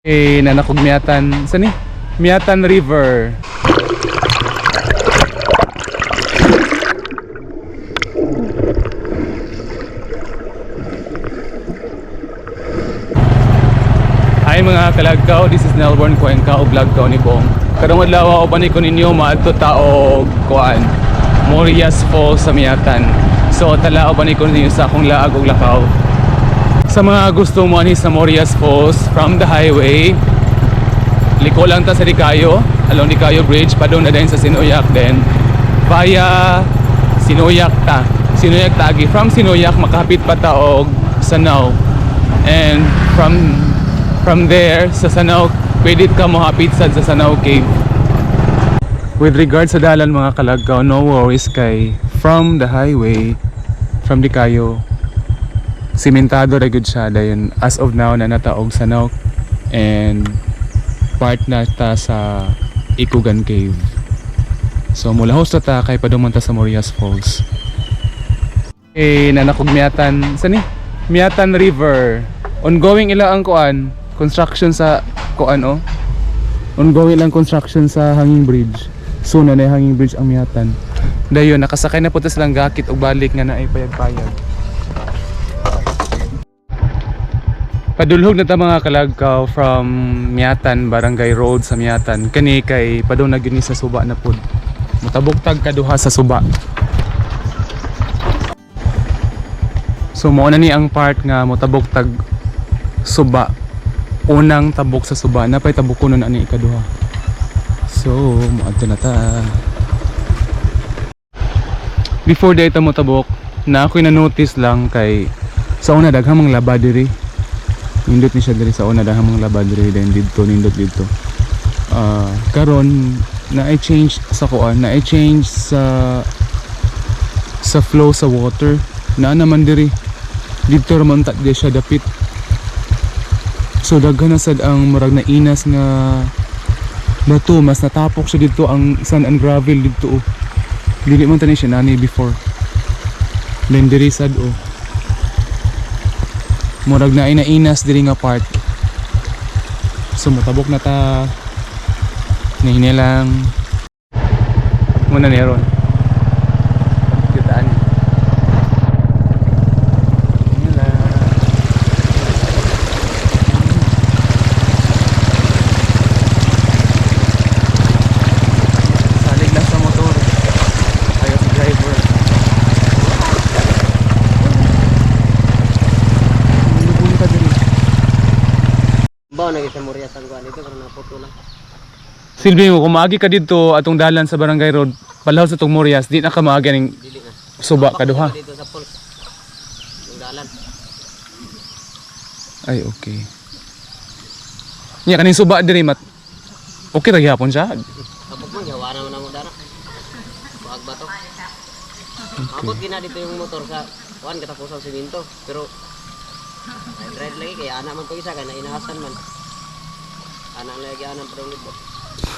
Nanakog Miatan. Saan ni? Miatan River. Hi mga kalagkaw, this is Nelborn Cuenca o vlog ka ni Bong. Karong adlaw ako panik ko ninyo maadto taog kuan Morias Falls sa Miatan. So tala ako panik ko ninyo sa akong laag og lakaw. Sa mga gusto mo ani sa Morias Falls from the highway, liko lang ta sa Dicayo, along Dicayo Bridge, padong na din sa Sinoyak din. Via Sinoyak ta. Sinoyak tagi. From Sinoyak makahapit pa ta og Sanao. And from there sa Sanao, pwede ka mohapit sa Sanao Cave. With regards sa dalan mga kalagkaw, no worries kay from the highway, from Dicayo, simentado ra gyud siya dayon as of now na nataog Sanao and part na ta sa Ikugan Cave. So mula host ta kay padung ta sa Morias Falls. Nanakog Miatan. Saan ni? Miatan River. Ongoing ila ang kuan, construction sa kuan oh. Ongoing lang construction sa hanging bridge. Soon na hanging bridge ang Miatan. Dayon nakasakay na punta silang gakit og balik nga naay payag-payag. Padulhog na ta mga kalagkaw from Miatan, Barangay Road sa Miatan. Kani kay padung na gyud ni sa suba na pud. Mutabok-tag kaduha sa suba. So mao na ni ang part nga mutabok-tag suba. Unang tabok sa suba, napay tabok kuno ani ikaduha. So moadto na ta. Before day ta mo tabok, na ako'y na-notice lang kay sa una daghang mga laba diri. Nindot ni siya diri sa una daghang mga laba diri, then didto nindot didto. Karon na I change sa kuan, na I change sa flow sa water. Na naman diri didto ra man ta di siya dapit. So daghan na sad ang murag na inas nga bato, mas natapok siya dito ang sand and gravel dito oh. Dili man tani siya nani before. Then diri sad oh. Murag na inainas diri nga part. So mutabok na ta. Nahine lang. Muna ni ron. Kitaan. Bawa na sa Morias ang kuan dito karena photo lang. Silbi mo, kung maagi ka dito atong dalan sa Barangay Road, palaw sa tong Morias, di na ka maagi ning Dili na. suba kaduha. Dito sa falls. Yung dalan. Ay, okay. Nya kaning suba diri mat. Okay ra gyapon siya. Tapos mo yawa na mo dara. Buag bato. Abot gina dito yung motor sa kuan katapusan simento, pero ay drive lagi kaya anak man to isa kay nainahasan man. Anak lagi anak padong dito.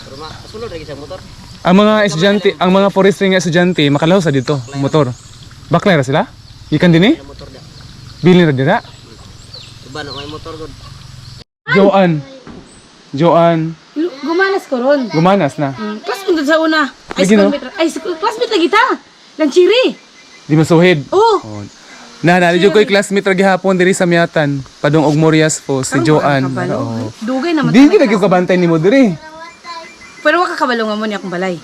Pero masulod lagi sa motor. Ang mga estudyante, ang mga forestry nga estudyante makalaw sa dito, motor. Baklay ra sila? Ikan dinhi? Sa motor da. Bilin ra dira? Iba na may motor gud. Joan, Gumanas ko ron. gumanas na. Classmate doon sa una. Ay, Lagi, no? classmate lagi ta. Lanchiri. Di masuhid. Oh. Oh. Naalala ko'y classmate ra gihapon diri sa Miatan, padung og Morias Falls si Joan. Oo. Dugay naman. Di kita gyud kabantay nimo diri. Pero waka kabalo nga mo ni akong balay.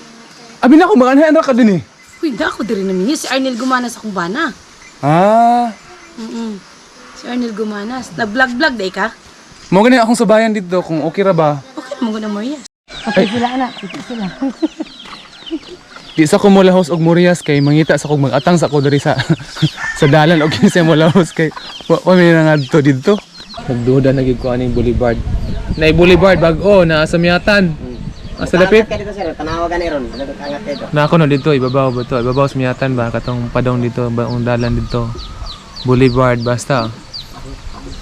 Abi na ko maganhan ra ka dinhi. Uy, da ako diri na niya. Si Arnel Gumanas akong bana. Ah, Si Arnel Gumanas. Nag-vlog-vlog day ka? mo gani akong subayan dito kung okay ra ba. Okay naman ko na Marias. Okay sila anak. Okay sila. Di sa ko molahos og Morias kay mangita sa kog mag-atang sa ko diri sa sa dalan og kinsa molahos kay wa mi na ngadto didto. Nagduda na gid ko aning boulevard. Nay boulevard bag-o na sa Miatan. Asa dapit? Ka dito sir, tanawagan ni ron. Dapat angat dito. Na ako no dito ibabaw ba to? Ibabaw sa Miatan ba katong padong dito ba ang dalan dito. Boulevard basta.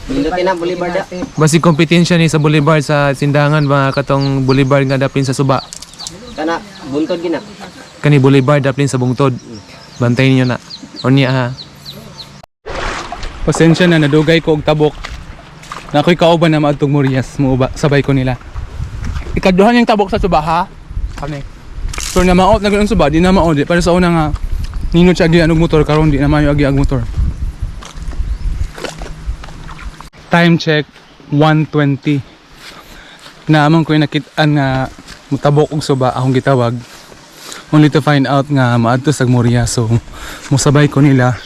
Pindutin na boulevard da. Basi kompetensya ni sa boulevard sa sindangan ba katong boulevard nga dapin sa suba. Kana buntod gina. Kani boulevard dapin sa bungtod. Bantayin niyo na. O niya ha. Pasensya na nadugay ko og tabok. Na ako'y kauban na maadtong Morias mo ba sabay ko nila. Ikaduhan yung tabok sa suba ha. Kani. So na maot na gud ang suba, di na maot. Para sa una nga ninot siya agi anog motor karon di na mayo agi ang motor. Time check 1:20. Naamang ko nakitaan nga mutabok og suba akong gitawag. Only to find out nga maadto sa Morias. So musabay ko nila.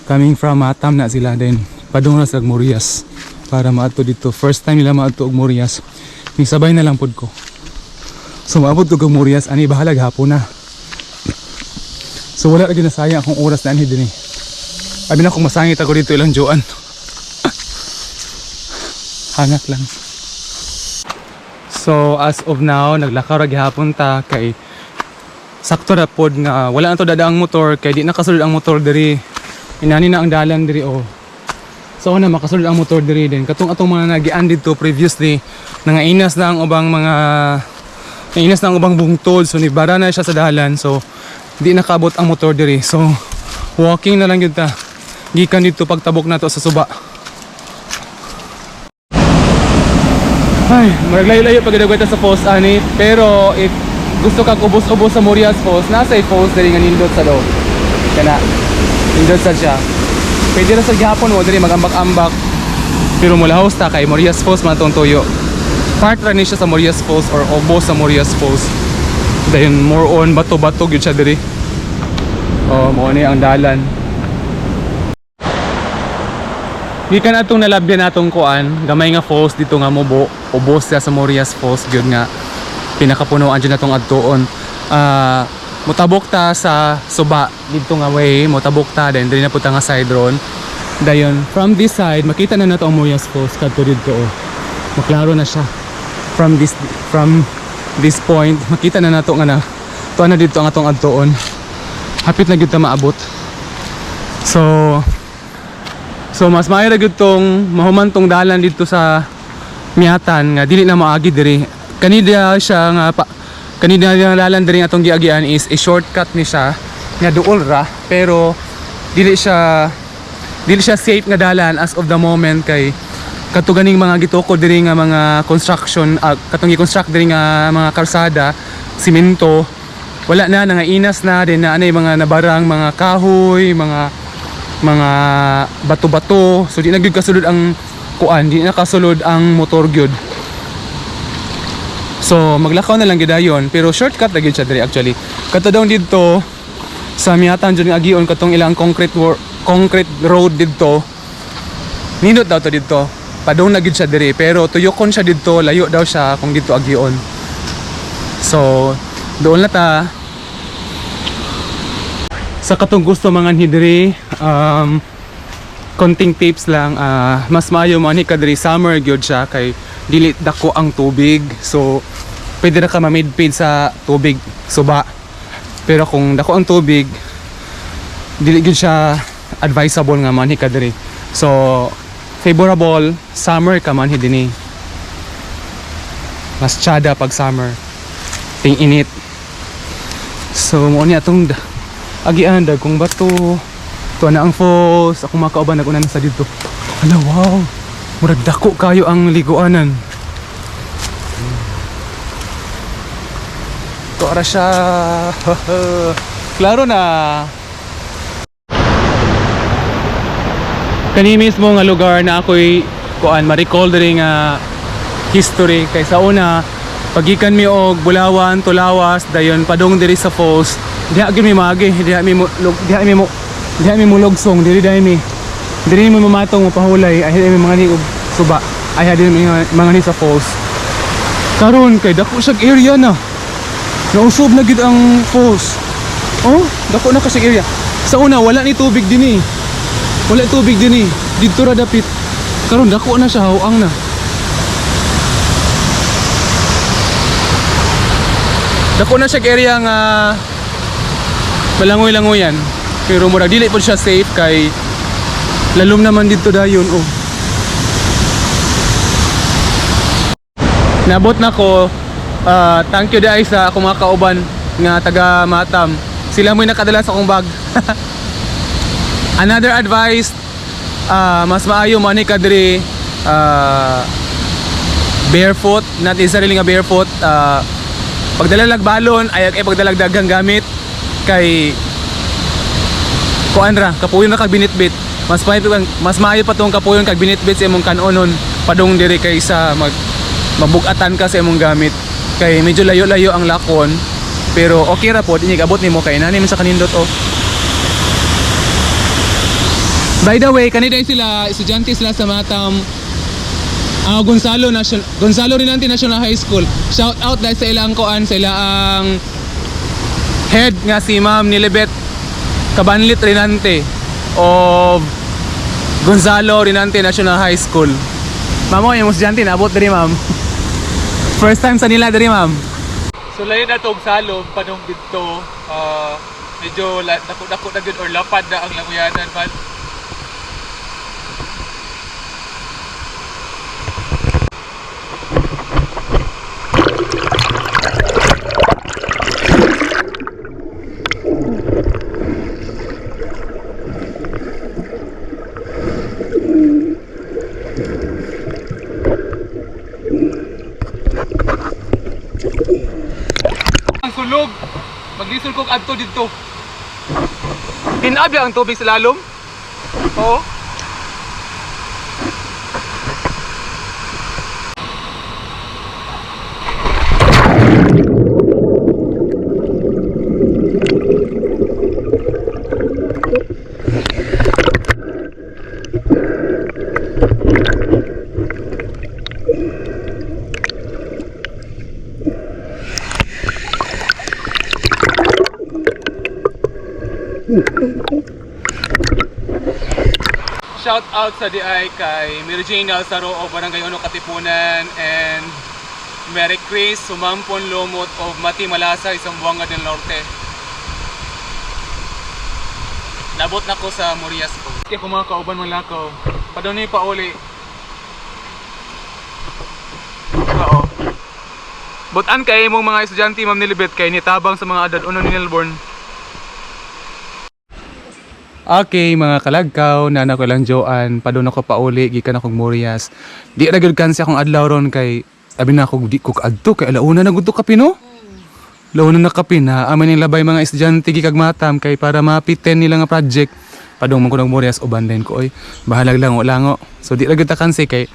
Coming from Matam na sila din. Padung na sa Morias para maadto dito. First time nila maadto og Morias. Ning sabay na lang pud ko. So maabot ko og Morias ani bahalag hapon na. So wala ra gyud nasayang akong oras na anhi dinhi. Abi na kung masangit ako dito ilang joan. Hangak lang. So as of now naglakaw ra gihapon ta kay sakto ra pod nga wala na to dadaang motor kay di nakasulod ang motor diri. Inani na ang dalan diri oh. So na makasulod ang motor diri din. Katong atong mga nagian dito previously nangainas na ang ubang mga nainas na ang ubang bungtod so nibara na siya sa dalan so di nakabot ang motor diri. So walking na lang gyud ta. Gikan dito pagtabok nato sa suba. Ay, maglayo-layo pag gidagway ta sa falls ani, pero if gusto ka ubos-ubos sa Morias Falls, nasa falls diri nga nindot sa do. Kana. Nindot sa siya. Pwede na sa gihapon mo diri magambak-ambak. Pero mula host ta kay Morias Falls man tong tuyo. Part ra ni siya sa Morias Falls or ubos sa Morias Falls. Then more on bato-bato gyud siya diri. Oh, mo ni ang dalan. Gikan atong nalabyan atong kuan, gamay nga falls dito nga mobo, ubos siya sa Morias Falls gyud nga pinakapunuan dyan natong adtuon. Mutabok ta sa suba dito nga way, mutabok ta then diri na puta nga side ron. Dayon from this side makita na nato ang Morias Falls kadto dito oh. Maklaro na siya. From this point makita na nato nga na tuan na dito ang atong adtuon. Hapit na gyud ta maabot. So mas maayo ra gyud tong mahuman tong dalan dito sa Miatan nga dili na maagi diri. Kanida siya nga kanina nga dalan diri atong giagian is a shortcut ni siya nga duol ra pero dili siya safe nga dalan as of the moment kay katuganing mga gitukod diri nga mga construction katong gi-construct diri nga mga kalsada, simento wala na nangainas na din na anay mga nabarang mga kahoy, mga bato-bato so di na gyud kasulod ang kuan, di na kasulod ang motor gyud. So maglakaw na lang gidayon pero shortcut ra gyud siya diri actually. Kato daw dito sa Miatan jud nga agion katong ilang concrete road dito. Nindot daw to dito. Padung na gyud siya diri pero tuyokon siya dito, layo daw siya kung dito agion. So doon na ta. Sa katong gusto mga hidri konting tips lang mas maayo man ni kadri summer gyud siya kay dili dako ang tubig so pwede ra ka ma-midfield sa tubig suba pero kung dako ang tubig dili gyud siya advisable nga man kadri so favorable summer ka man dinhi mas tiyada pag summer ting init so mo ni atong agian dagkong bato to na ang falls ako makauban nagunan sa dito. Hala wow murag dako kayo ang liguanan to ara siya klaro na kani mismo nga lugar na ako'y kuan ma-recall diri nga history kay sa una pagikan mi og Bulawan, Tulawas dayon padung diri sa falls diha gyud mi magi diha mi mo logsong diri mi mamatong mapahulay ay mi mga ni og suba ay diri mi mga ni sa falls karon kay dako sa area na nausob na gid ang falls oh dako na kasi area sa una wala ni tubig dinhi dito ra dapit karon dako na siya hawang na dako na siya area nga malangoy-langoyan pero murag dili po siya safe kay lalom naman dito dayon oh. Nabot na ko thank you dai sa akong mga kauban nga taga Matam sila mo'y nakadala sa akong bag. Another advice mas maayo man ka diri barefoot, natin sarili nga barefoot. Pagdalalag balon ay pagdalag daghang gamit kay kuan ra kapuyon ra kag binitbit. Mas maayo pa tong kapuyon kag binitbit sa imong kanonon padung diri kaysa mabugatan ka sa imong gamit kay medyo layo-layo ang lakon pero okay ra pod inig abot nimo kay nani man sa kanindot oh. By the way, kanina sila estudyante sila sa Matam Gonzalo Rinante National High School. Shout out dahil sa ilang koan, sa ilang head nga si Ma'am Nilibet Cabanlit Rinante of Gonzalo Rinante National High School. Ma'am, yung estudyante naabot diri ma'am. First time sa nila diri ma'am. So layo na tog salog panong dito. Medyo dako-dako na gyud or lapad na ang languyanan man. Sulog. Maglisod kog adto dito. Pinabya ang tubig sa lalom. Oo. Shout out sa DI kay Mirgina Saro o Barangay Uno Katipunan and Merry Chris Sumampon Lomot of Mati Malasa Zamboanga del Norte. Nabot na ko sa Morias ko. Kaya kung mga kauban mga lakaw, padunay pa uli. Oo. Butan kay mong mga estudyante Ma'am Nilibet kay nitabang sa mga adad uno ni Melbourne. Okay, mga kalagkaw, nana ko lang Joan, padun ako pauli, gikan akong Morias. Di ra gyud kansi akong adlaw ron kay abi na ako di ko kaadto kay alauna na gud to kape no. Launa na kape na aman ning labay mga estudyante gikag Matam kay para mapiten nila nga project. Padung man ko ng Morias uban din ko oy. Bahalag lang lango. So di ra gyud ta kansi kay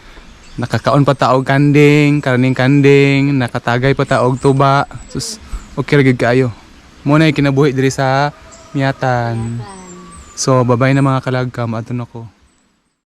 nakakaon pa taog kanding, karning kanding, nakatagay pa taog tuba. Sus okay ra gyud kaayo. Mo na kinabuhi diri sa Miatan. So, babay na mga kalagkam, ato na ko.